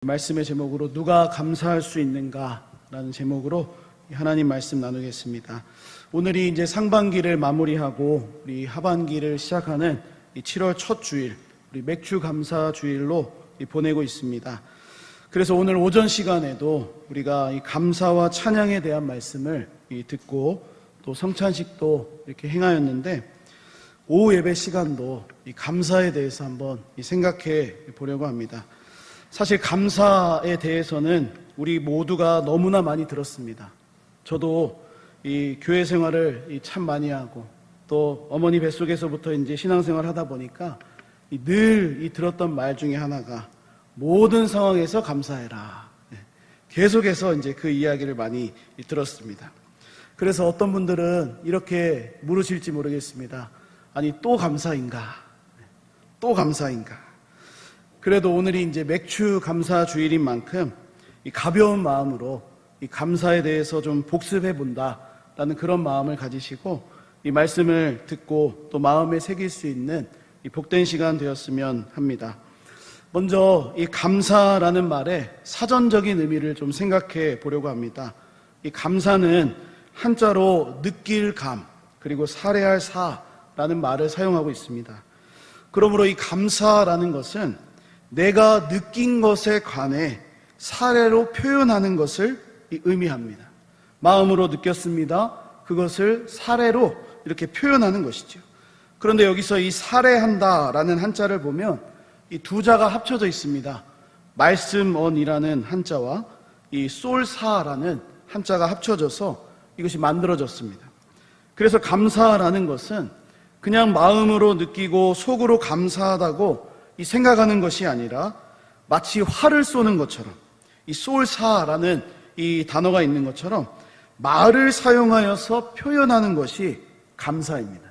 말씀의 제목으로 누가 감사할 수 있는가라는 제목으로 하나님 말씀 나누겠습니다. 오늘이 이제 상반기를 마무리하고 우리 하반기를 시작하는 7월 첫 주일, 우리 맥주 감사 주일로 보내고 있습니다. 그래서 오늘 오전 시간에도 우리가 이 감사와 찬양에 대한 말씀을 듣고 또 성찬식도 이렇게 행하였는데, 오후 예배 시간도 이 감사에 대해서 한번 생각해 보려고 합니다. 사실 감사에 대해서는 우리 모두가 너무나 많이 들었습니다. 저도 이 교회 생활을 참 많이 하고 또 어머니 뱃속에서부터 이제 신앙생활을 하다 보니까 늘 들었던 말 중에 하나가 모든 상황에서 감사해라. 계속해서 이제 그 이야기를 많이 들었습니다. 그래서 어떤 분들은 이렇게 물으실지 모르겠습니다. 아니, 또 감사인가? 또 감사인가? 그래도 오늘이 이제 맥주 감사 주일인 만큼 이 가벼운 마음으로 이 감사에 대해서 좀 복습해 본다라는 그런 마음을 가지시고 이 말씀을 듣고 또 마음에 새길 수 있는 이 복된 시간 되었으면 합니다. 먼저 이 감사라는 말의 사전적인 의미를 좀 생각해 보려고 합니다. 이 감사는 한자로 느낄 감, 그리고 살해할 사라는 말을 사용하고 있습니다. 그러므로 이 감사라는 것은 내가 느낀 것에 관해 사례로 표현하는 것을 의미합니다. 마음으로 느꼈습니다. 그것을 사례로 이렇게 표현하는 것이죠. 그런데 여기서 이 사례한다라는 한자를 보면 이 두 자가 합쳐져 있습니다. 말씀언이라는 한자와 이 쏠사라는 한자가 합쳐져서 이것이 만들어졌습니다. 그래서 감사라는 것은 그냥 마음으로 느끼고 속으로 감사하다고 이 생각하는 것이 아니라 마치 활을 쏘는 것처럼, 이 쏠사라는 이 단어가 있는 것처럼 말을 사용하여서 표현하는 것이 감사입니다.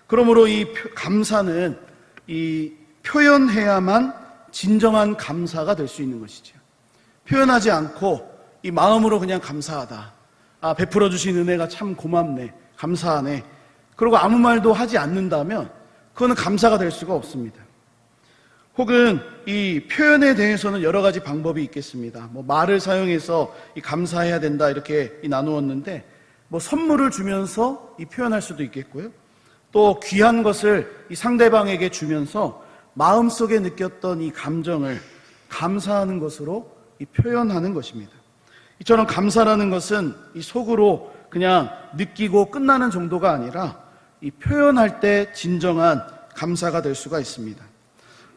그러므로 이 감사는 이 표현해야만 진정한 감사가 될 수 있는 것이죠. 표현하지 않고 이 마음으로 그냥 감사하다. 베풀어 주신 은혜가 참 고맙네, 감사하네. 그리고 아무 말도 하지 않는다면 그거는 감사가 될 수가 없습니다. 혹은 이 표현에 대해서는 여러 가지 방법이 있겠습니다. 말을 사용해서 이 감사해야 된다 이렇게 나누었는데, 선물을 주면서 이 표현할 수도 있겠고요. 또 귀한 것을 이 상대방에게 주면서 마음속에 느꼈던 이 감정을 감사하는 것으로 이 표현하는 것입니다. 이처럼 감사라는 것은 이 속으로 그냥 느끼고 끝나는 정도가 아니라 이 표현할 때 진정한 감사가 될 수가 있습니다.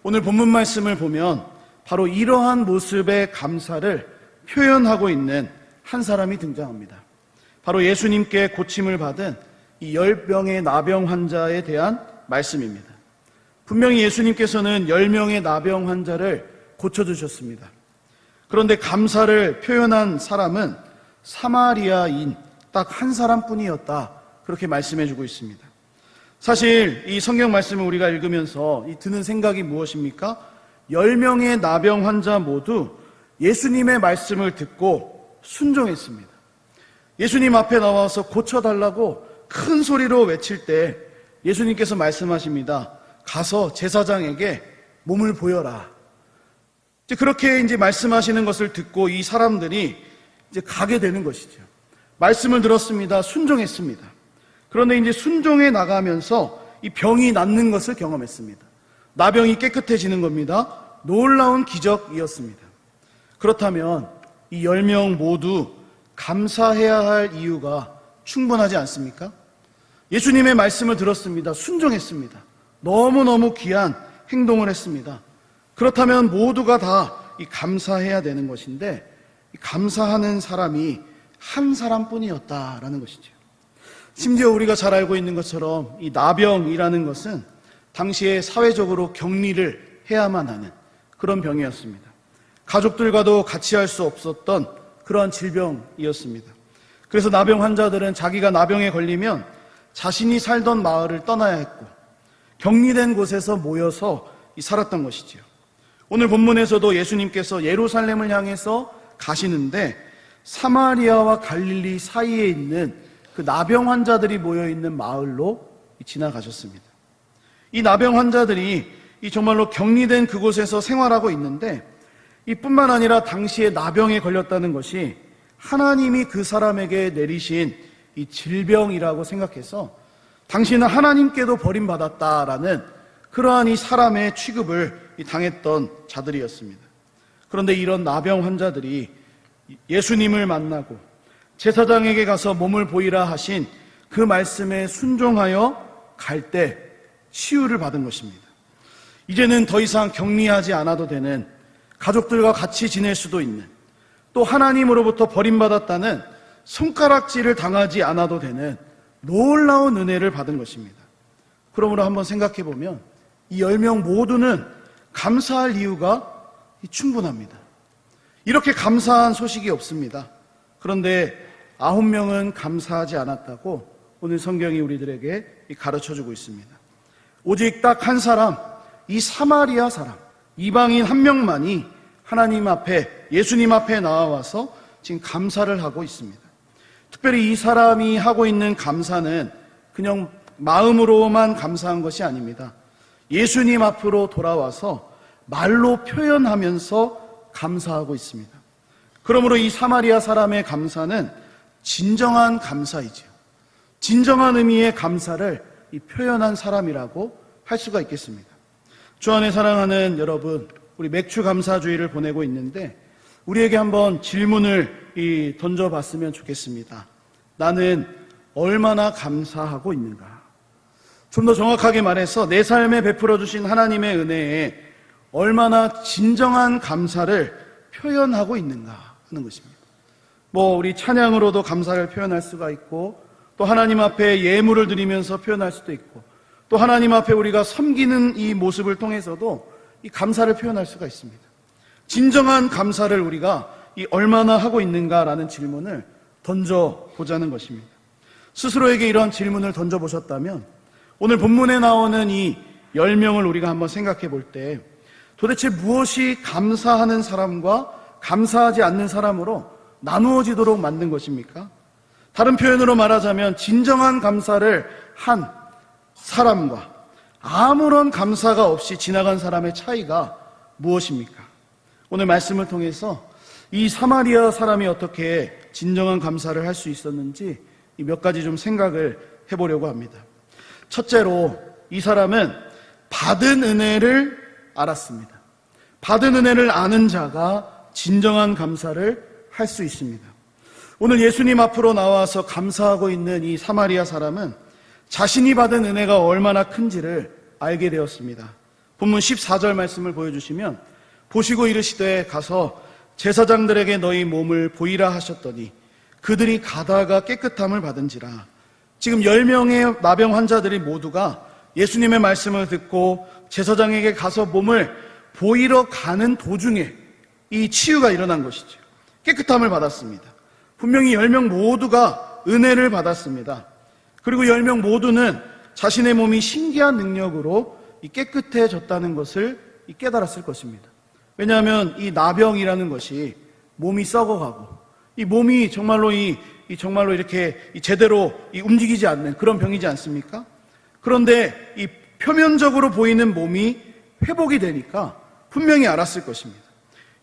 오늘 본문 말씀을 보면 바로 이러한 모습의 감사를 표현하고 있는 한 사람이 등장합니다. 바로 예수님께 고침을 받은 이 10명의 나병 환자에 대한 말씀입니다. 분명히 예수님께서는 10명의 나병 환자를 고쳐주셨습니다. 그런데 감사를 표현한 사람은 사마리아인 딱 한 사람뿐이었다, 그렇게 말씀해주고 있습니다. 사실 이 성경 말씀을 우리가 읽으면서 드는 생각이 무엇입니까? 10명의 나병 환자 모두 예수님의 말씀을 듣고 순종했습니다. 예수님 앞에 나와서 고쳐달라고 큰 소리로 외칠 때 예수님께서 말씀하십니다. 가서 제사장에게 몸을 보여라. 그렇게 이제 말씀하시는 것을 듣고 이 사람들이 이제 가게 되는 것이죠. 말씀을 들었습니다. 순종했습니다. 그런데 이제 순종해 나가면서 이 병이 낫는 것을 경험했습니다. 나병이 깨끗해지는 겁니다. 놀라운 기적이었습니다. 그렇다면 이 10명 모두 감사해야 할 이유가 충분하지 않습니까? 예수님의 말씀을 들었습니다. 순종했습니다. 너무너무 귀한 행동을 했습니다. 그렇다면 모두가 다 이 감사해야 되는 것인데, 감사하는 사람이 한 사람뿐이었다라는 것이죠. 심지어 우리가 잘 알고 있는 것처럼 이 나병이라는 것은 당시에 사회적으로 격리를 해야만 하는 그런 병이었습니다. 가족들과도 같이 할 수 없었던 그러한 질병이었습니다. 그래서 나병 환자들은 자기가 나병에 걸리면 자신이 살던 마을을 떠나야 했고 격리된 곳에서 모여서 살았던 것이지요. 오늘 본문에서도 예수님께서 예루살렘을 향해서 가시는데 사마리아와 갈릴리 사이에 있는 그 나병 환자들이 모여있는 마을로 지나가셨습니다. 이 나병 환자들이 이 정말로 격리된 그곳에서 생활하고 있는데, 이뿐만 아니라 당시에 나병에 걸렸다는 것이 하나님이 그 사람에게 내리신 이 질병이라고 생각해서 당신은 하나님께도 버림받았다라는 그러한 이 사람의 취급을 당했던 자들이었습니다. 그런데 이런 나병 환자들이 예수님을 만나고 제사장에게 가서 몸을 보이라 하신 그 말씀에 순종하여 갈 때 치유를 받은 것입니다. 이제는 더 이상 격리하지 않아도 되는, 가족들과 같이 지낼 수도 있는, 또 하나님으로부터 버림받았다는 손가락질을 당하지 않아도 되는 놀라운 은혜를 받은 것입니다. 그러므로 한번 생각해 보면 이 10명 모두는 감사할 이유가 충분합니다. 이렇게 감사한 소식이 없습니다. 그런데 9명은 감사하지 않았다고 오늘 성경이 우리들에게 가르쳐주고 있습니다. 오직 딱 한 사람, 이 사마리아 사람, 이방인 한 명만이 하나님 앞에, 예수님 앞에 나와서 지금 감사를 하고 있습니다. 특별히 이 사람이 하고 있는 감사는 그냥 마음으로만 감사한 것이 아닙니다. 예수님 앞으로 돌아와서 말로 표현하면서 감사하고 있습니다. 그러므로 이 사마리아 사람의 감사는 진정한 감사이죠. 진정한 의미의 감사를 표현한 사람이라고 할 수가 있겠습니다. 주 안에 사랑하는 여러분, 우리 맥주 감사주의를 보내고 있는데 우리에게 한번 질문을 던져봤으면 좋겠습니다. 나는 얼마나 감사하고 있는가? 좀 더 정확하게 말해서 내 삶에 베풀어 주신 하나님의 은혜에 얼마나 진정한 감사를 표현하고 있는가 하는 것입니다. 우리 찬양으로도 감사를 표현할 수가 있고, 또 하나님 앞에 예물을 드리면서 표현할 수도 있고, 또 하나님 앞에 우리가 섬기는 이 모습을 통해서도 이 감사를 표현할 수가 있습니다. 진정한 감사를 우리가 얼마나 하고 있는가라는 질문을 던져보자는 것입니다. 스스로에게 이런 질문을 던져보셨다면 오늘 본문에 나오는 이 10명을 우리가 한번 생각해 볼 때 도대체 무엇이 감사하는 사람과 감사하지 않는 사람으로 나누어지도록 만든 것입니까? 다른 표현으로 말하자면 진정한 감사를 한 사람과 아무런 감사가 없이 지나간 사람의 차이가 무엇입니까? 오늘 말씀을 통해서 이 사마리아 사람이 어떻게 진정한 감사를 할 수 있었는지 몇 가지 좀 생각을 해보려고 합니다. 첫째로 이 사람은 받은 은혜를 알았습니다. 받은 은혜를 아는 자가 진정한 감사를 할 수 있습니다. 오늘 예수님 앞으로 나와서 감사하고 있는 이 사마리아 사람은 자신이 받은 은혜가 얼마나 큰지를 알게 되었습니다. 본문 14절 말씀을 보여주시면 보시고 이르시되 가서 제사장들에게 너희 몸을 보이라 하셨더니 그들이 가다가 깨끗함을 받은지라. 지금 10명의 나병 환자들이 모두가 예수님의 말씀을 듣고 제사장에게 가서 몸을 보이러 가는 도중에 이 치유가 일어난 것이죠. 깨끗함을 받았습니다. 분명히 10명 모두가 은혜를 받았습니다. 그리고 10명 모두는 자신의 몸이 신기한 능력으로 깨끗해졌다는 것을 깨달았을 것입니다. 왜냐하면 이 나병이라는 것이 몸이 썩어가고 이 몸이 정말로 정말로 이렇게 제대로 움직이지 않는 그런 병이지 않습니까? 그런데 이 표면적으로 보이는 몸이 회복이 되니까 분명히 알았을 것입니다.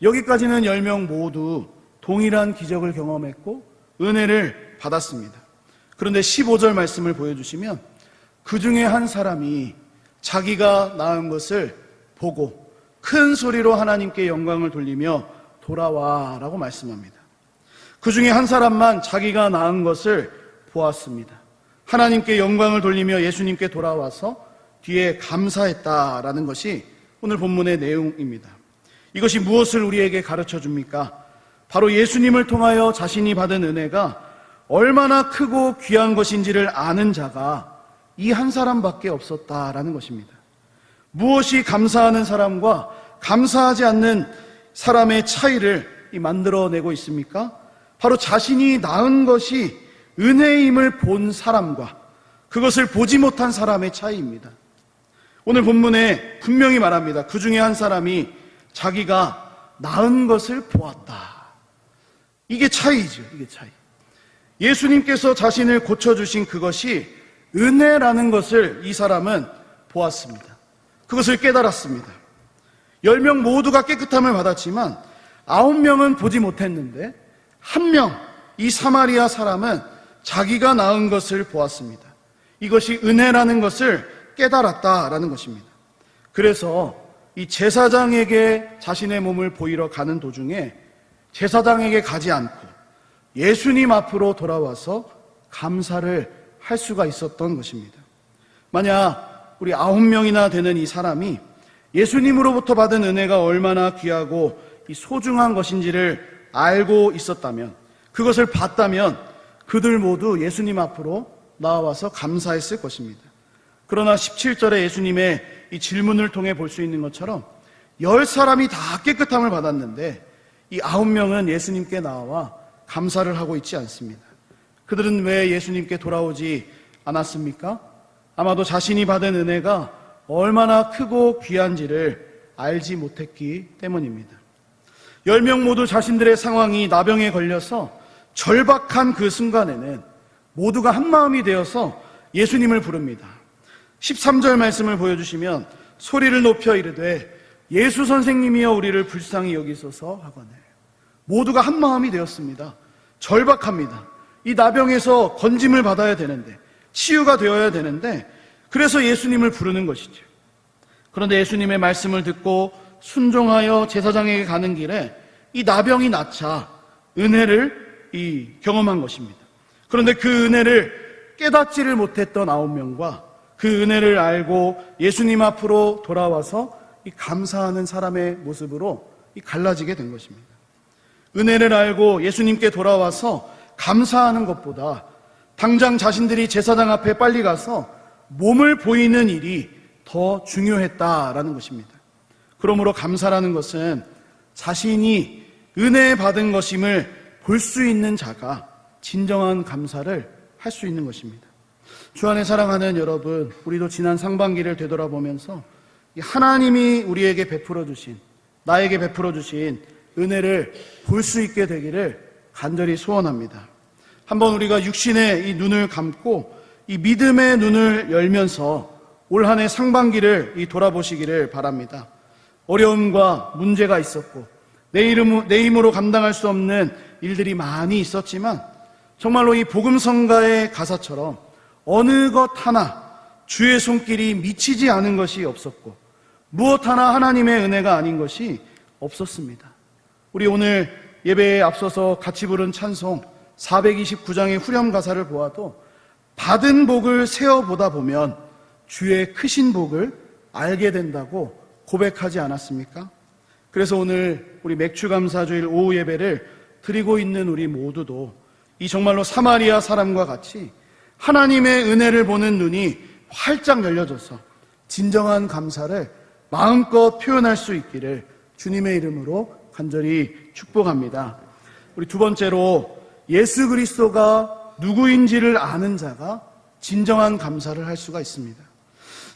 여기까지는 10명 모두 동일한 기적을 경험했고 은혜를 받았습니다. 그런데 15절 말씀을 보여주시면 그 중에 한 사람이 자기가 낳은 것을 보고 큰 소리로 하나님께 영광을 돌리며 돌아와 라고 말씀합니다. 그 중에 한 사람만 자기가 낳은 것을 보았습니다. 하나님께 영광을 돌리며 예수님께 돌아와서 뒤에 감사했다라는 것이 오늘 본문의 내용입니다. 이것이 무엇을 우리에게 가르쳐 줍니까? 바로 예수님을 통하여 자신이 받은 은혜가 얼마나 크고 귀한 것인지를 아는 자가 이 한 사람밖에 없었다라는 것입니다. 무엇이 감사하는 사람과 감사하지 않는 사람의 차이를 만들어내고 있습니까? 바로 자신이 낳은 것이 은혜임을 본 사람과 그것을 보지 못한 사람의 차이입니다. 오늘 본문에 분명히 말합니다. 그 중에 한 사람이 자기가 낳은 것을 보았다. 이게 차이죠. 이게 차이. 예수님께서 자신을 고쳐주신 그것이 은혜라는 것을 이 사람은 보았습니다. 그것을 깨달았습니다. 10명 모두가 깨끗함을 받았지만 9명은 보지 못했는데 한 명, 이 사마리아 사람은 자기가 낳은 것을 보았습니다. 이것이 은혜라는 것을 깨달았다라는 것입니다. 그래서 이 제사장에게 자신의 몸을 보이러 가는 도중에 제사장에게 가지 않고 예수님 앞으로 돌아와서 감사를 할 수가 있었던 것입니다. 만약 우리 9명이나 되는 이 사람이 예수님으로부터 받은 은혜가 얼마나 귀하고 이 소중한 것인지를 알고 있었다면, 그것을 봤다면 그들 모두 예수님 앞으로 나와서 감사했을 것입니다. 그러나 17절에 예수님의 이 질문을 통해 볼 수 있는 것처럼 10사람이 다 깨끗함을 받았는데 이 9명은 예수님께 나와 감사를 하고 있지 않습니다. 그들은 왜 예수님께 돌아오지 않았습니까? 아마도 자신이 받은 은혜가 얼마나 크고 귀한지를 알지 못했기 때문입니다. 10명 모두 자신들의 상황이 나병에 걸려서 절박한 그 순간에는 모두가 한마음이 되어서 예수님을 부릅니다. 13절 말씀을 보여주시면 소리를 높여 이르되 예수 선생님이여 우리를 불쌍히 여기소서 하거늘. 모두가 한마음이 되었습니다. 절박합니다. 이 나병에서 건짐을 받아야 되는데, 치유가 되어야 되는데, 그래서 예수님을 부르는 것이죠. 그런데 예수님의 말씀을 듣고 순종하여 제사장에게 가는 길에 이 나병이 낫자 은혜를 경험한 것입니다. 그런데 그 은혜를 깨닫지를 못했던 9명과 그 은혜를 알고 예수님 앞으로 돌아와서 이 감사하는 사람의 모습으로 갈라지게 된 것입니다. 은혜를 알고 예수님께 돌아와서 감사하는 것보다 당장 자신들이 제사장 앞에 빨리 가서 몸을 보이는 일이 더 중요했다라는 것입니다. 그러므로 감사라는 것은 자신이 은혜 받은 것임을 볼 수 있는 자가 진정한 감사를 할 수 있는 것입니다. 주 안에 사랑하는 여러분, 우리도 지난 상반기를 되돌아보면서 하나님이 우리에게 베풀어 주신, 나에게 베풀어 주신 은혜를 볼 수 있게 되기를 간절히 소원합니다. 한번 우리가 육신의 이 눈을 감고 이 믿음의 눈을 열면서 올 한 해 상반기를 돌아보시기를 바랍니다. 어려움과 문제가 있었고 내 힘으로 감당할 수 없는 일들이 많이 있었지만 정말로 이 복음성가의 가사처럼 어느 것 하나 주의 손길이 미치지 않은 것이 없었고 무엇 하나 하나님의 은혜가 아닌 것이 없었습니다. 우리 오늘 예배에 앞서서 같이 부른 찬송 429장의 후렴 가사를 보아도 받은 복을 세어보다 보면 주의 크신 복을 알게 된다고 고백하지 않았습니까? 그래서 오늘 우리 맥주감사주일 오후 예배를 드리고 있는 우리 모두도 이 정말로 사마리아 사람과 같이 하나님의 은혜를 보는 눈이 활짝 열려져서 진정한 감사를 마음껏 표현할 수 있기를 주님의 이름으로 간절히 축복합니다. 우리 두 번째로 예수 그리스도가 누구인지를 아는 자가 진정한 감사를 할 수가 있습니다.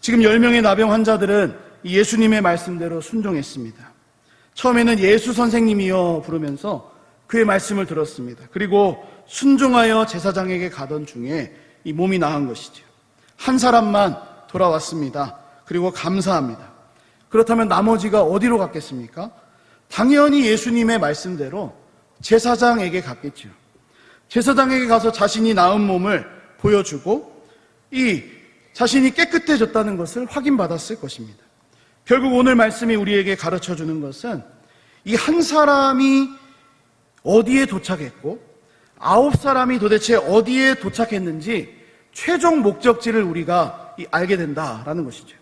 지금 10명의 나병 환자들은 예수님의 말씀대로 순종했습니다. 처음에는 예수 선생님이여 부르면서 그의 말씀을 들었습니다. 그리고 순종하여 제사장에게 가던 중에 이 몸이 나은 것이죠. 한 사람만 돌아왔습니다. 그리고 감사합니다. 그렇다면 나머지가 어디로 갔겠습니까? 당연히 예수님의 말씀대로 제사장에게 갔겠죠. 제사장에게 가서 자신이 나은 몸을 보여주고 이 자신이 깨끗해졌다는 것을 확인받았을 것입니다. 결국 오늘 말씀이 우리에게 가르쳐주는 것은 이 한 사람이 어디에 도착했고 9사람이 도대체 어디에 도착했는지 최종 목적지를 우리가 알게 된다라는 것이죠.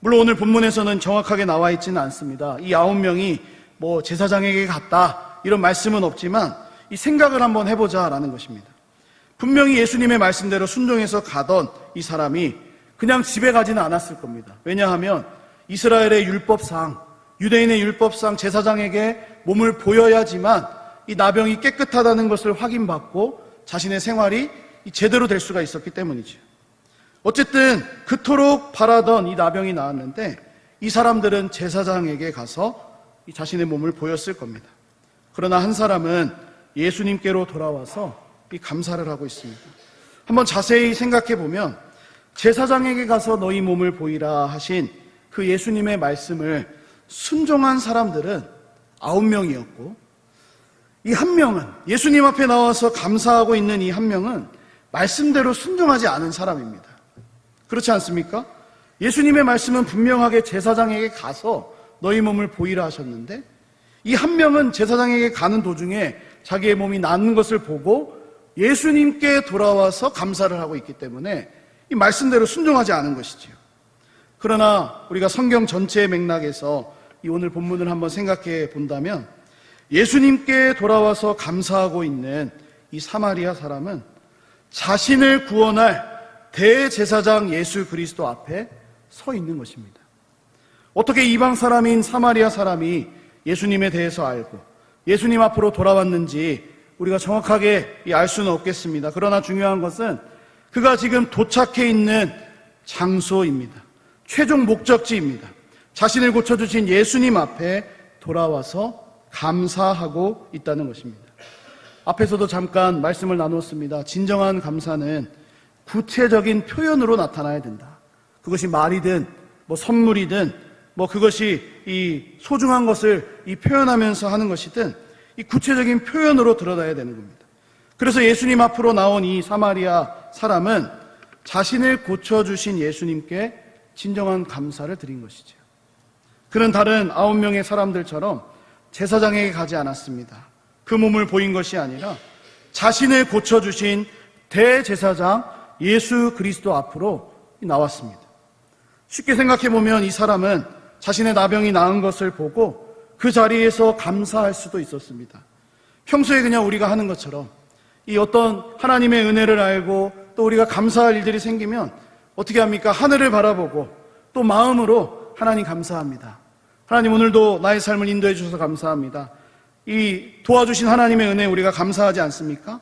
물론 오늘 본문에서는 정확하게 나와 있지는 않습니다. 이 9명이 뭐 제사장에게 갔다 이런 말씀은 없지만 이 생각을 한번 해보자라는 것입니다. 분명히 예수님의 말씀대로 순종해서 가던 이 사람이 그냥 집에 가지는 않았을 겁니다. 왜냐하면 이스라엘의 율법상, 유대인의 율법상 제사장에게 몸을 보여야지만 이 나병이 깨끗하다는 것을 확인받고 자신의 생활이 제대로 될 수가 있었기 때문이죠. 어쨌든 그토록 바라던 이 나병이 나았는데 이 사람들은 제사장에게 가서 자신의 몸을 보였을 겁니다. 그러나 한 사람은 예수님께로 돌아와서 이 감사를 하고 있습니다. 한번 자세히 생각해 보면 제사장에게 가서 너희 몸을 보이라 하신 그 예수님의 말씀을 순종한 사람들은 9명이었고, 이 한 명은, 예수님 앞에 나와서 감사하고 있는 이 한 명은 말씀대로 순종하지 않은 사람입니다. 그렇지 않습니까? 예수님의 말씀은 분명하게 제사장에게 가서 너희 몸을 보이라 하셨는데, 이 한 명은 제사장에게 가는 도중에 자기의 몸이 낫는 것을 보고 예수님께 돌아와서 감사를 하고 있기 때문에 이 말씀대로 순종하지 않은 것이지요. 그러나 우리가 성경 전체의 맥락에서 이 오늘 본문을 한번 생각해 본다면, 예수님께 돌아와서 감사하고 있는 이 사마리아 사람은 자신을 구원할 대제사장 예수 그리스도 앞에 서 있는 것입니다. 어떻게 이방 사람인 사마리아 사람이 예수님에 대해서 알고 예수님 앞으로 돌아왔는지 우리가 정확하게 알 수는 없겠습니다. 그러나 중요한 것은 그가 지금 도착해 있는 장소입니다. 최종 목적지입니다. 자신을 고쳐주신 예수님 앞에 돌아와서 감사하고 있다는 것입니다. 앞에서도 잠깐 말씀을 나눴습니다. 진정한 감사는 구체적인 표현으로 나타나야 된다. 그것이 말이든 선물이든 그것이 이 소중한 것을 표현하면서 하는 것이든 이 구체적인 표현으로 드러나야 되는 겁니다. 그래서 예수님 앞으로 나온 이 사마리아 사람은 자신을 고쳐주신 예수님께 진정한 감사를 드린 것이죠. 그는 다른 9명의 사람들처럼 제사장에게 가지 않았습니다. 그 몸을 보인 것이 아니라 자신을 고쳐주신 대제사장 예수 그리스도 앞으로 나왔습니다. 쉽게 생각해보면 이 사람은 자신의 나병이 나은 것을 보고 그 자리에서 감사할 수도 있었습니다. 평소에 그냥 우리가 하는 것처럼 이 어떤 하나님의 은혜를 알고 또 우리가 감사할 일들이 생기면 어떻게 합니까? 하늘을 바라보고 또 마음으로 하나님 감사합니다. 하나님 오늘도 나의 삶을 인도해 주셔서 감사합니다. 이 도와주신 하나님의 은혜에 우리가 감사하지 않습니까?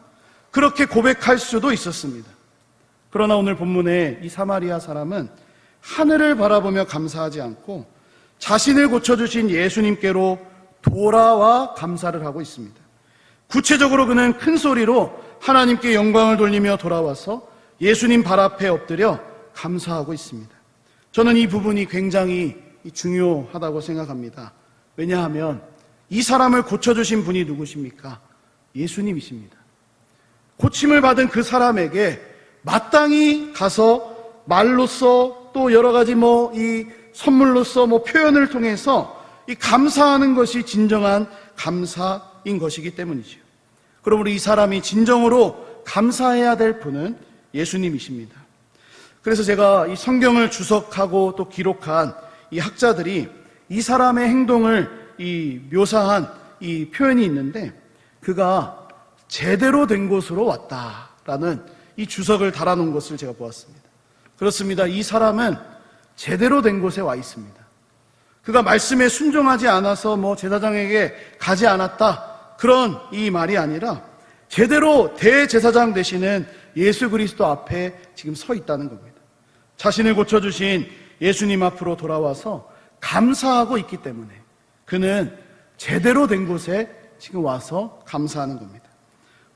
그렇게 고백할 수도 있었습니다. 그러나 오늘 본문에 이 사마리아 사람은 하늘을 바라보며 감사하지 않고 자신을 고쳐주신 예수님께로 돌아와 감사를 하고 있습니다. 구체적으로 그는 큰 소리로 하나님께 영광을 돌리며 돌아와서 예수님 발 앞에 엎드려 감사하고 있습니다. 저는 이 부분이 굉장히 중요하다고 생각합니다. 왜냐하면 이 사람을 고쳐주신 분이 누구십니까? 예수님이십니다. 고침을 받은 그 사람에게 마땅히 가서 말로써 또 여러 가지 이 선물로써 표현을 통해서 이 감사하는 것이 진정한 감사인 것이기 때문이죠. 그러므로 이 사람이 진정으로 감사해야 될 분은 예수님이십니다. 그래서 제가 이 성경을 주석하고 또 기록한 이 학자들이 이 사람의 행동을 묘사한 이 표현이 있는데, 그가 제대로 된 곳으로 왔다라는 이 주석을 달아놓은 것을 제가 보았습니다. 그렇습니다. 이 사람은 제대로 된 곳에 와 있습니다. 그가 말씀에 순종하지 않아서 제사장에게 가지 않았다, 그런 이 말이 아니라 제대로 대제사장 되시는 예수 그리스도 앞에 지금 서 있다는 겁니다. 자신을 고쳐주신 예수님 앞으로 돌아와서 감사하고 있기 때문에 그는 제대로 된 곳에 지금 와서 감사하는 겁니다.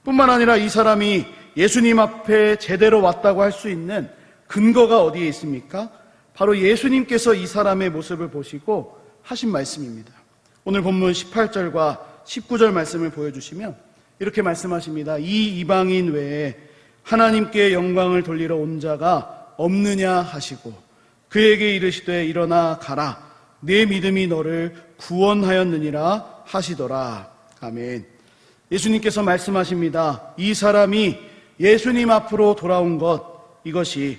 뿐만 아니라 이 사람이 예수님 앞에 제대로 왔다고 할 수 있는 근거가 어디에 있습니까? 바로 예수님께서 이 사람의 모습을 보시고 하신 말씀입니다. 오늘 본문 18절과 19절 말씀을 보여주시면 이렇게 말씀하십니다. 이 이방인 외에 하나님께 영광을 돌리러 온 자가 없느냐 하시고 그에게 이르시되 일어나 가라, 내 믿음이 너를 구원하였느니라 하시더라. 아멘. 예수님께서 말씀하십니다. 이 사람이 예수님 앞으로 돌아온 것, 이것이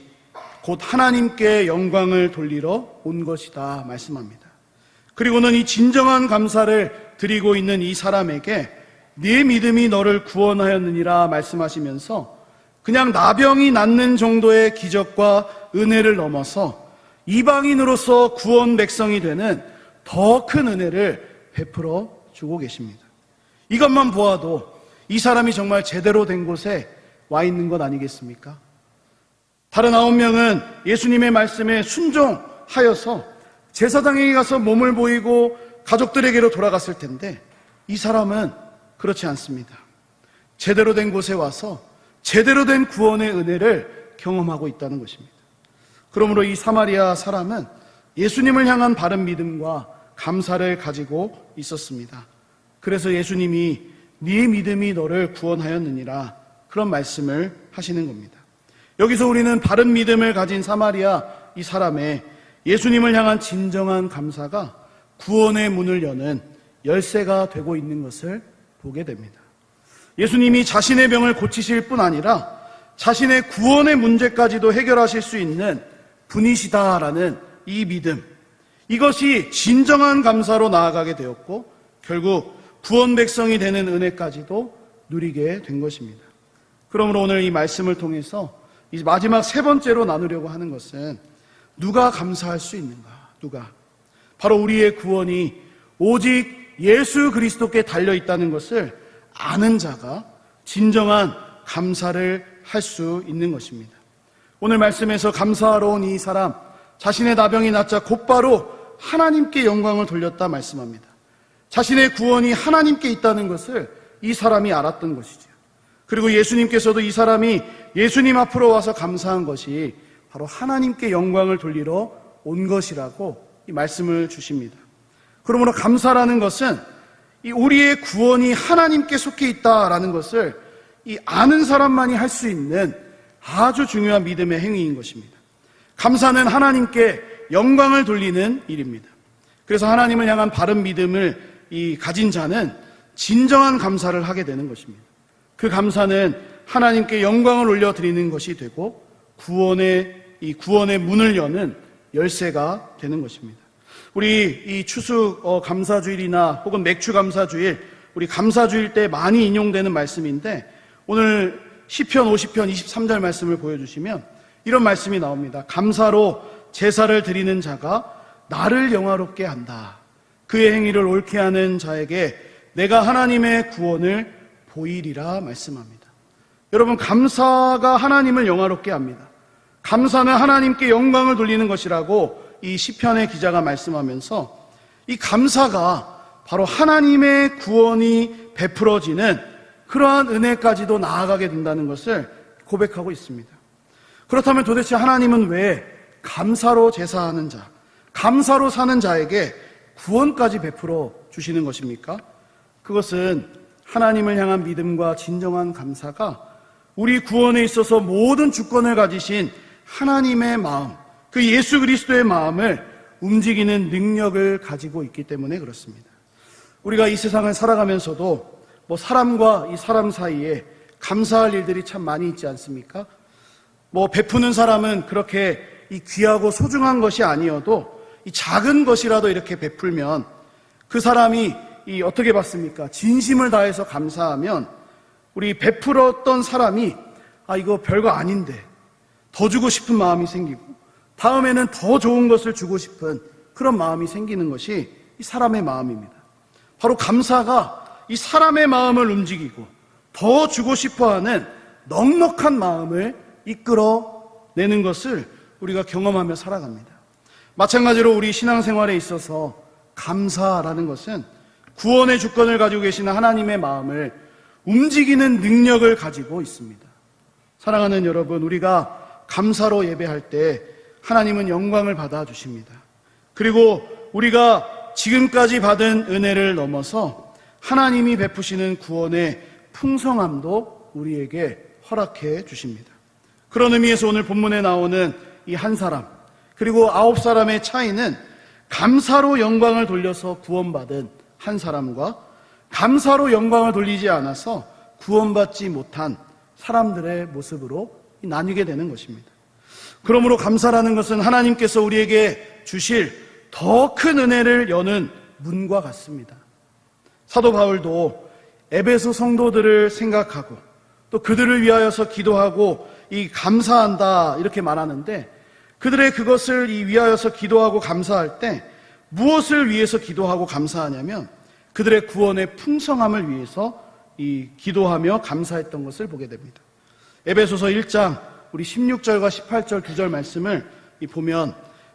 곧 하나님께 영광을 돌리러 온 것이다 말씀합니다. 그리고는 이 진정한 감사를 드리고 있는 이 사람에게 네 믿음이 너를 구원하였느니라 말씀하시면서 그냥 나병이 낫는 정도의 기적과 은혜를 넘어서 이방인으로서 구원 백성이 되는 더 큰 은혜를 베풀어 주고 계십니다. 이것만 보아도 이 사람이 정말 제대로 된 곳에 와 있는 것 아니겠습니까? 다른 9명은 예수님의 말씀에 순종하여서 제사장에게 가서 몸을 보이고 가족들에게로 돌아갔을 텐데, 이 사람은 그렇지 않습니다. 제대로 된 곳에 와서 제대로 된 구원의 은혜를 경험하고 있다는 것입니다. 그러므로 이 사마리아 사람은 예수님을 향한 바른 믿음과 감사를 가지고 있었습니다. 그래서 예수님이 네 믿음이 너를 구원하였느니라, 그런 말씀을 하시는 겁니다. 여기서 우리는 바른 믿음을 가진 사마리아 이 사람의 예수님을 향한 진정한 감사가 구원의 문을 여는 열쇠가 되고 있는 것을 보게 됩니다. 예수님이 자신의 병을 고치실 뿐 아니라 자신의 구원의 문제까지도 해결하실 수 있는 분이시다라는 이 믿음, 이것이 진정한 감사로 나아가게 되었고 결국 구원 백성이 되는 은혜까지도 누리게 된 것입니다. 그러므로 오늘 이 말씀을 통해서 이 마지막 세 번째로 나누려고 하는 것은 누가 감사할 수 있는가? 누가? 바로 우리의 구원이 오직 예수 그리스도께 달려있다는 것을 아는 자가 진정한 감사를 할 수 있는 것입니다. 오늘 말씀에서 감사하러 온 이 사람, 자신의 나병이 낫자 곧바로 하나님께 영광을 돌렸다 말씀합니다. 자신의 구원이 하나님께 있다는 것을 이 사람이 알았던 것이죠. 그리고 예수님께서도 이 사람이 예수님 앞으로 와서 감사한 것이 바로 하나님께 영광을 돌리러 온 것이라고 이 말씀을 주십니다. 그러므로 감사라는 것은 이 우리의 구원이 하나님께 속해 있다라는 것을 이 아는 사람만이 할 수 있는 아주 중요한 믿음의 행위인 것입니다. 감사는 하나님께 영광을 돌리는 일입니다. 그래서 하나님을 향한 바른 믿음을 가진 자는 진정한 감사를 하게 되는 것입니다. 그 감사는 하나님께 영광을 올려드리는 것이 되고 구원의 문을 여는 열쇠가 되는 것입니다. 우리 이 추수 감사주일이나 혹은 맥주 감사주일, 우리 감사주일 때 많이 인용되는 말씀인데 오늘 시편 50편 23절 말씀을 보여주시면 이런 말씀이 나옵니다. 감사로 제사를 드리는 자가 나를 영화롭게 한다. 그의 행위를 옳게 하는 자에게 내가 하나님의 구원을 보이리라 말씀합니다. 여러분, 감사가 하나님을 영화롭게 합니다. 감사는 하나님께 영광을 돌리는 것이라고 이 시편의 기자가 말씀하면서 이 감사가 바로 하나님의 구원이 베풀어지는 그러한 은혜까지도 나아가게 된다는 것을 고백하고 있습니다. 그렇다면 도대체 하나님은 왜 감사로 제사하는 자, 감사로 사는 자에게 구원까지 베풀어 주시는 것입니까? 그것은 하나님을 향한 믿음과 진정한 감사가 우리 구원에 있어서 모든 주권을 가지신 하나님의 마음, 그 예수 그리스도의 마음을 움직이는 능력을 가지고 있기 때문에 그렇습니다. 우리가 이 세상을 살아가면서도 사람과 이 사람 사이에 감사할 일들이 참 많이 있지 않습니까? 베푸는 사람은 그렇게 이 귀하고 소중한 것이 아니어도 이 작은 것이라도 이렇게 베풀면 그 사람이 어떻게 받습니까? 진심을 다해서 감사하면 우리 베풀었던 사람이 이거 별거 아닌데 더 주고 싶은 마음이 생기고 다음에는 더 좋은 것을 주고 싶은 그런 마음이 생기는 것이 이 사람의 마음입니다. 바로 감사가 이 사람의 마음을 움직이고 더 주고 싶어하는 넉넉한 마음을 이끌어내는 것을 우리가 경험하며 살아갑니다. 마찬가지로 우리 신앙생활에 있어서 감사라는 것은 구원의 주권을 가지고 계시는 하나님의 마음을 움직이는 능력을 가지고 있습니다. 사랑하는 여러분, 우리가 감사로 예배할 때 하나님은 영광을 받아 주십니다. 그리고 우리가 지금까지 받은 은혜를 넘어서 하나님이 베푸시는 구원의 풍성함도 우리에게 허락해 주십니다. 그런 의미에서 오늘 본문에 나오는 이 한 사람, 그리고 9사람의 차이는 감사로 영광을 돌려서 구원받은 한 사람과 감사로 영광을 돌리지 않아서 구원받지 못한 사람들의 모습으로 나뉘게 되는 것입니다. 그러므로 감사라는 것은 하나님께서 우리에게 주실 더 큰 은혜를 여는 문과 같습니다. 사도 바울도 에베소 성도들을 생각하고 또 그들을 위하여서 기도하고 감사한다 이렇게 말하는데, 그들의 그것을 위하여서 기도하고 감사할 때 무엇을 위해서 기도하고 감사하냐면 그들의 구원의 풍성함을 위해서 기도하며 감사했던 것을 보게 됩니다. 에베소서 1장 우리 16절과 18절 2절 말씀을 보면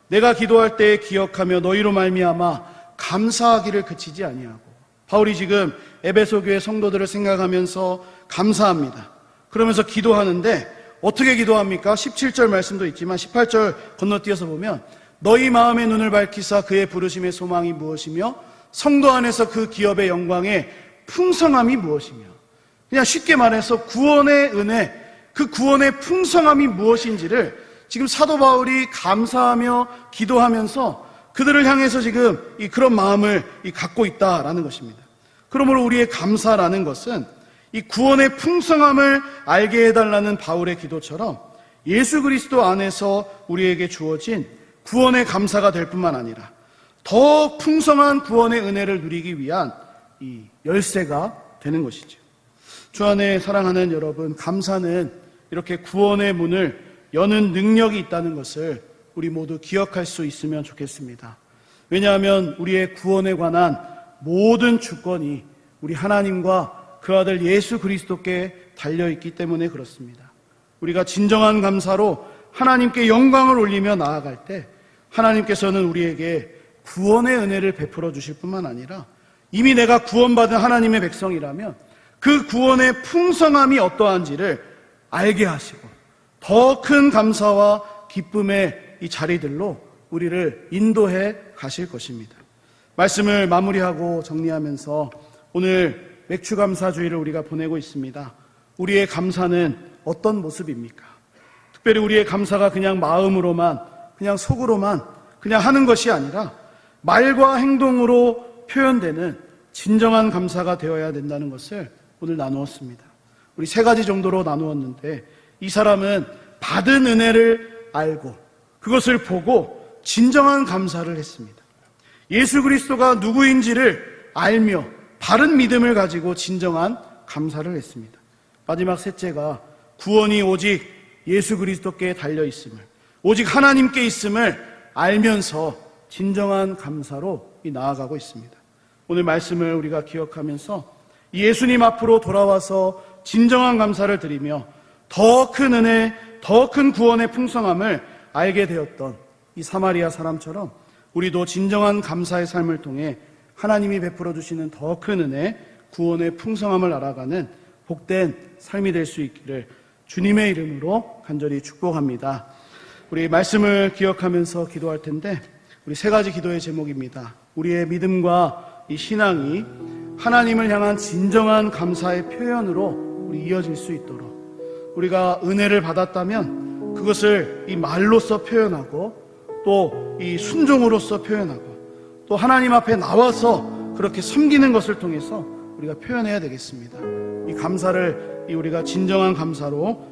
내가 기도할 때 기억하며 너희로 말미암아 감사하기를 그치지 아니하고, 바울이 지금 에베소 교회 성도들을 생각하면서 감사합니다. 그러면서 기도하는데 어떻게 기도합니까? 17절 말씀도 있지만 18절 건너뛰어서 보면 너희 마음의 눈을 밝히사 그의 부르심의 소망이 무엇이며 성도 안에서 그 기업의 영광의 풍성함이 무엇이며, 그냥 쉽게 말해서 구원의 은혜, 그 구원의 풍성함이 무엇인지를 지금 사도 바울이 감사하며 기도하면서 그들을 향해서 지금 그런 마음을 갖고 있다라는 것입니다. 그러므로 우리의 감사라는 것은 이 구원의 풍성함을 알게 해달라는 바울의 기도처럼 예수 그리스도 안에서 우리에게 주어진 구원의 감사가 될 뿐만 아니라 더 풍성한 구원의 은혜를 누리기 위한 이 열쇠가 되는 것이죠. 주 안에 사랑하는 여러분, 감사는 이렇게 구원의 문을 여는 능력이 있다는 것을 우리 모두 기억할 수 있으면 좋겠습니다. 왜냐하면 우리의 구원에 관한 모든 주권이 우리 하나님과 그 아들 예수 그리스도께 달려있기 때문에 그렇습니다. 우리가 진정한 감사로 하나님께 영광을 올리며 나아갈 때 하나님께서는 우리에게 구원의 은혜를 베풀어 주실 뿐만 아니라 이미 내가 구원받은 하나님의 백성이라면 그 구원의 풍성함이 어떠한지를 알게 하시고 더 큰 감사와 기쁨의 이 자리들로 우리를 인도해 가실 것입니다. 말씀을 마무리하고 정리하면서 오늘 맥주감사주의를 우리가 보내고 있습니다. 우리의 감사는 어떤 모습입니까? 특별히 우리의 감사가 그냥 마음으로만, 그냥 속으로만 그냥 하는 것이 아니라 말과 행동으로 표현되는 진정한 감사가 되어야 된다는 것을 오늘 나누었습니다. 우리 3가지 정도로 나누었는데 이 사람은 받은 은혜를 알고 그것을 보고 진정한 감사를 했습니다. 예수 그리스도가 누구인지를 알며 바른 믿음을 가지고 진정한 감사를 했습니다. 마지막 셋째가 구원이 오직 예수 그리스도께 달려 있음을, 오직 하나님께 있음을 알면서 진정한 감사로 나아가고 있습니다. 오늘 말씀을 우리가 기억하면서 예수님 앞으로 돌아와서 진정한 감사를 드리며 더 큰 은혜, 더 큰 구원의 풍성함을 알게 되었던 이 사마리아 사람처럼 우리도 진정한 감사의 삶을 통해 하나님이 베풀어 주시는 더 큰 은혜, 구원의 풍성함을 알아가는 복된 삶이 될 수 있기를 주님의 이름으로 간절히 축복합니다. 우리 말씀을 기억하면서 기도할 텐데 우리 3가지 기도의 제목입니다. 우리의 믿음과 이 신앙이 하나님을 향한 진정한 감사의 표현으로 우리 이어질 수 있도록 우리가 은혜를 받았다면 그것을 이 말로써 표현하고 또 이 순종으로써 표현하고 또 하나님 앞에 나와서 그렇게 섬기는 것을 통해서 우리가 표현해야 되겠습니다. 이 감사를 우리가 진정한 감사로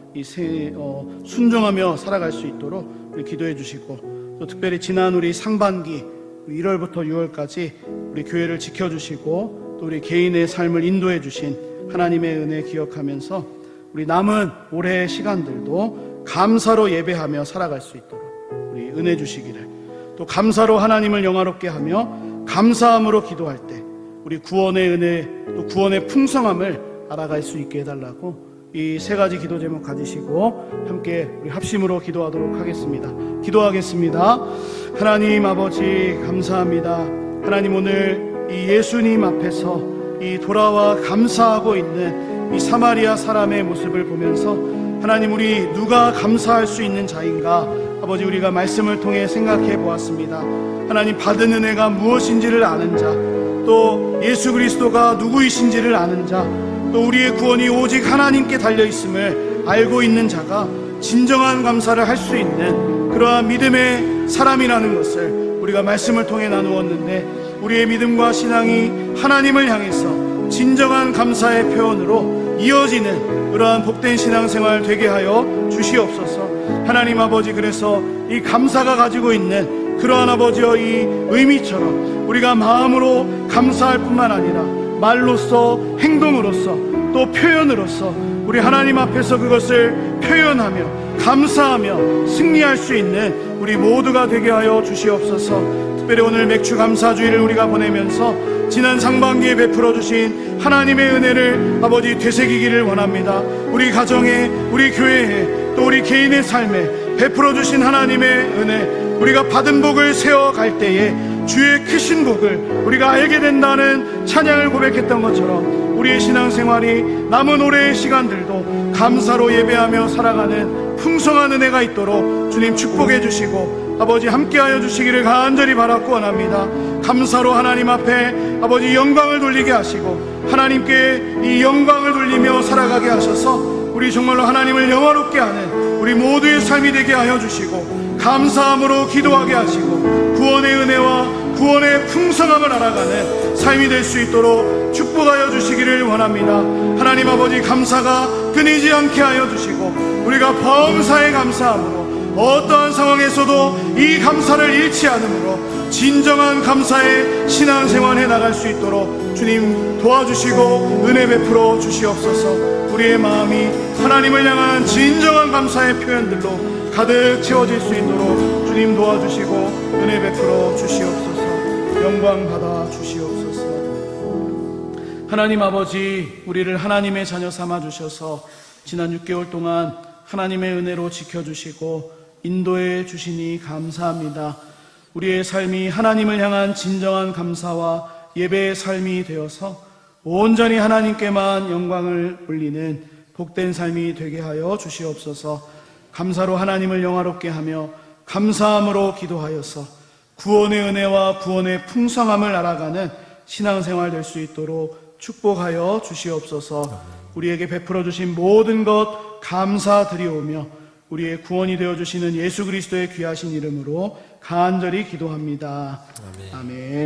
순종하며 살아갈 수 있도록 우리 기도해 주시고 또 특별히 지난 우리 상반기 1월부터 6월까지 우리 교회를 지켜주시고 또 우리 개인의 삶을 인도해 주신 하나님의 은혜 기억하면서 우리 남은 올해의 시간들도 감사로 예배하며 살아갈 수 있도록 우리 은혜 주시기를, 또 감사로 하나님을 영화롭게 하며 감사함으로 기도할 때 우리 구원의 은혜 또 구원의 풍성함을 알아갈 수 있게 해달라고 이 3가지 기도 제목 가지시고 함께 우리 합심으로 기도하도록 하겠습니다. 기도하겠습니다. 하나님 아버지 감사합니다. 하나님 오늘 이 예수님 앞에서 이 돌아와 감사하고 있는 이 사마리아 사람의 모습을 보면서 하나님 우리 누가 감사할 수 있는 자인가 아버지 우리가 말씀을 통해 생각해 보았습니다. 하나님 받은 은혜가 무엇인지를 아는 자, 또 예수 그리스도가 누구이신지를 아는 자, 또 우리의 구원이 오직 하나님께 달려있음을 알고 있는 자가 진정한 감사를 할 수 있는 그러한 믿음의 사람이라는 것을 우리가 말씀을 통해 나누었는데 우리의 믿음과 신앙이 하나님을 향해서 진정한 감사의 표현으로 이어지는 그러한 복된 신앙생활 되게 하여 주시옵소서. 하나님 아버지 그래서 이 감사가 가지고 있는 그러한 아버지의 이 의미처럼 우리가 마음으로 감사할 뿐만 아니라 말로써 행동으로써 또 표현으로써 우리 하나님 앞에서 그것을 표현하며 감사하며 승리할 수 있는 우리 모두가 되게 하여 주시옵소서. 특별히 오늘 맥주 감사주의를 우리가 보내면서 지난 상반기에 베풀어 주신 하나님의 은혜를 아버지 되새기기를 원합니다. 우리 가정에, 우리 교회에, 또 우리 개인의 삶에 베풀어 주신 하나님의 은혜, 우리가 받은 복을 세워갈 때에 주의 크신 복을 우리가 알게 된다는 찬양을 고백했던 것처럼 우리의 신앙생활이 남은 올해의 시간들도 감사로 예배하며 살아가는 풍성한 은혜가 있도록 주님 축복해 주시고 아버지 함께하여 주시기를 간절히 바라고 원합니다. 감사로 하나님 앞에 아버지 영광을 돌리게 하시고 하나님께 이 영광을 돌리며 살아가게 하셔서 우리 정말로 하나님을 영화롭게 하는 우리 모두의 삶이 되게 하여 주시고 감사함으로 기도하게 하시고 구원의 은혜와 구원의 풍성함을 알아가는 삶이 될 수 있도록 축복하여 주시기를 원합니다. 하나님 아버지 감사가 끊이지 않게 하여 주시고 우리가 범사에 감사함으로 어떠한 상황에서도 이 감사를 잃지 않으므로 진정한 감사의 신앙생활해 나갈 수 있도록 주님 도와주시고 은혜 베풀어 주시옵소서. 우리의 마음이 하나님을 향한 진정한 감사의 표현들로 가득 채워질 수 있도록 주님 도와주시고 은혜 베풀어 주시옵소서. 영광 받아 주시옵소서. 하나님 아버지, 우리를 하나님의 자녀 삼아 주셔서 지난 6개월 동안 하나님의 은혜로 지켜주시고 인도해 주시니 감사합니다. 우리의 삶이 하나님을 향한 진정한 감사와 예배의 삶이 되어서 온전히 하나님께만 영광을 올리는 복된 삶이 되게 하여 주시옵소서. 감사로 하나님을 영화롭게 하며 감사함으로 기도하여서 구원의 은혜와 구원의 풍성함을 알아가는 신앙생활 될 수 있도록 축복하여 주시옵소서. 우리에게 베풀어 주신 모든 것 감사드리오며 우리의 구원이 되어 주시는 예수 그리스도의 귀하신 이름으로 간절히 기도합니다. 아멘. 아멘.